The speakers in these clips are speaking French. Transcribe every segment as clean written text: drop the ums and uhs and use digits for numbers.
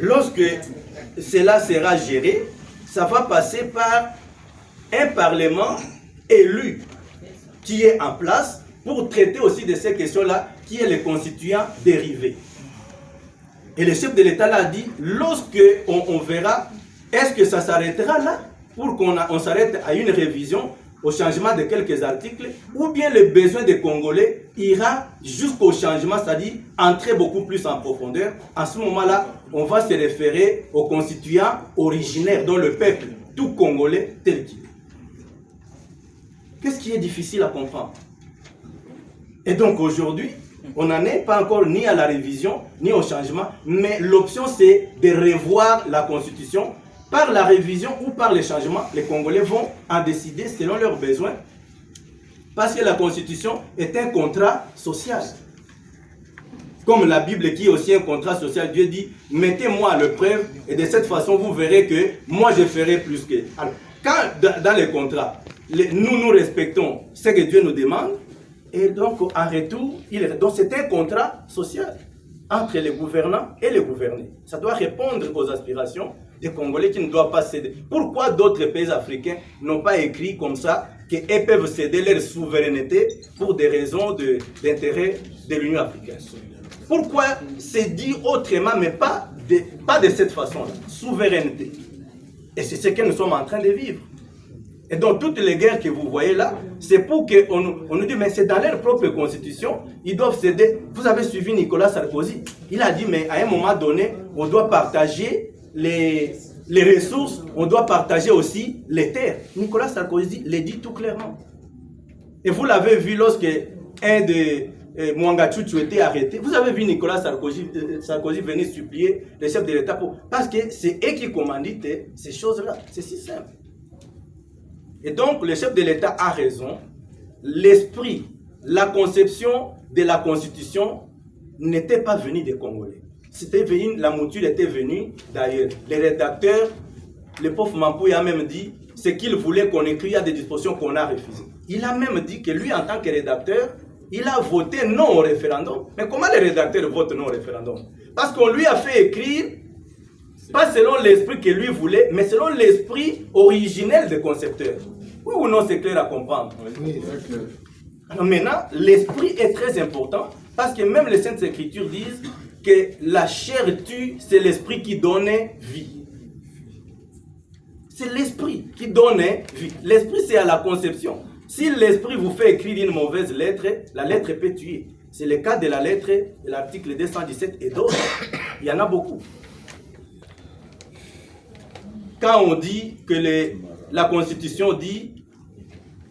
lorsque cela sera géré, ça va passer par un parlement élu qui est en place pour traiter aussi de ces questions-là, qui est le constituant dérivé. Et le chef de l'État l'a dit, lorsque on verra, est-ce que ça s'arrêtera là, pour qu'on s'arrête à une révision, au changement de quelques articles, ou bien le besoin des Congolais ira jusqu'au changement, c'est-à-dire entrer beaucoup plus en profondeur. À ce moment-là, on va se référer aux constituants originaires, dont le peuple, tout Congolais tel qu'il est. Qu'est-ce qui est difficile à comprendre? Et donc aujourd'hui, on n'en est pas encore ni à la révision, ni au changement, mais l'option c'est de revoir la Constitution. Par la révision ou par les changements, les Congolais vont en décider selon leurs besoins. Parce que la Constitution est un contrat social. Comme la Bible qui est aussi un contrat social, Dieu dit, mettez-moi à l'épreuve et de cette façon vous verrez que moi je ferai plus que... Alors, quand dans les contrats, nous respectons ce que Dieu nous demande, et donc en retour, donc c'est un contrat social entre les gouvernants et les gouvernés. Ça doit répondre aux aspirations des Congolais qui ne doivent pas céder. Pourquoi d'autres pays africains n'ont pas écrit comme ça qu'ils peuvent céder leur souveraineté pour des raisons d'intérêt de l'Union africaine? Pourquoi c'est dit autrement, mais pas de cette façon-là? Souveraineté. Et c'est ce que nous sommes en train de vivre. Et donc, toutes les guerres que vous voyez là, c'est pour qu'on nous dise, mais c'est dans leur propre constitution, ils doivent céder. Vous avez suivi Nicolas Sarkozy. Il a dit, mais à un moment donné, on doit partager les ressources, on doit partager aussi les terres. Nicolas Sarkozy le dit tout clairement. Et vous l'avez vu lorsque un de Mwanga Tchouchou était arrêté. Vous avez vu Nicolas Sarkozy venir supplier les chefs de l'État parce que c'est eux qui commanditent ces choses-là. C'est si simple. Et donc, le chef de l'État a raison. L'esprit, la conception de la Constitution n'était pas venue des Congolais. La mouture était venue d'ailleurs. Les rédacteurs, le pauvre Mampouy a même dit ce qu'il voulait qu'on écrive à des dispositions qu'on a refusées. Il a même dit que lui, en tant que rédacteur, il a voté non au référendum. Mais comment les rédacteurs votent non au référendum? Parce qu'on lui a fait écrire pas selon l'esprit que lui voulait, mais selon l'esprit originel des concepteurs. Oui ou non, c'est clair à comprendre? Oui, c'est clair. Alors maintenant, l'esprit est très important, parce que même les Saintes Écritures disent que la chair tue, c'est l'esprit qui donne vie. C'est l'esprit qui donne vie. L'esprit, c'est à la conception. Si l'esprit vous fait écrire une mauvaise lettre, la lettre peut tuer. C'est le cas de la lettre de l'article 217 et d'autres. Il y en a beaucoup. Quand on dit que la Constitution dit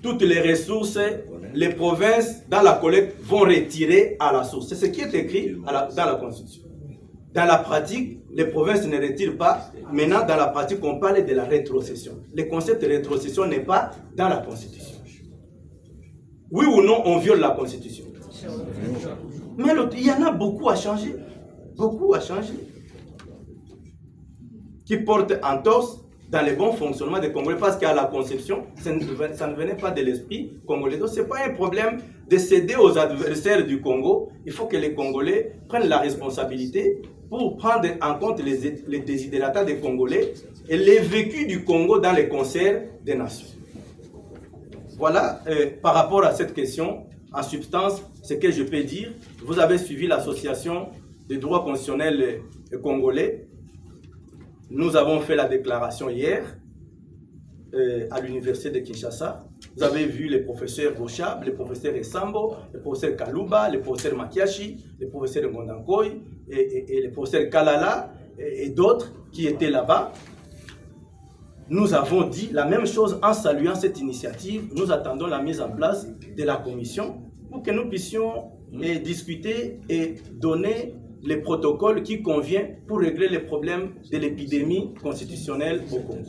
toutes les ressources, les provinces dans la collecte vont retirer à la source. C'est ce qui est écrit dans la Constitution. Dans la pratique, les provinces ne retirent pas. Maintenant, dans la pratique, on parle de la rétrocession. Le concept de rétrocession n'est pas dans la Constitution. Oui ou non, on viole la Constitution. Mais il y en a beaucoup à changer. Beaucoup à changer. Qui porte entorse dans le bon fonctionnement des Congolais, parce qu'à la conception, ça ne venait pas de l'esprit congolais. Donc, ce n'est pas un problème de céder aux adversaires du Congo. Il faut que les Congolais prennent la responsabilité pour prendre en compte les désidératas des Congolais et les vécus du Congo dans les concerts des nations. Voilà, par rapport à cette question, en substance, ce que je peux dire. Vous avez suivi l'association des droits constitutionnels congolais. Nous avons fait la déclaration hier à l'université de Kinshasa. Vous avez vu les professeurs Bochab, les professeurs Essambo, les professeurs Kalouba, les professeurs Makiashi, les professeurs Ngondankoy et les professeurs Kalala et d'autres qui étaient là-bas. Nous avons dit la même chose en saluant cette initiative. Nous attendons la mise en place de la commission pour que nous puissions discuter et donner les protocoles qui conviennent pour régler les problèmes de l'épidémie constitutionnelle au Congo.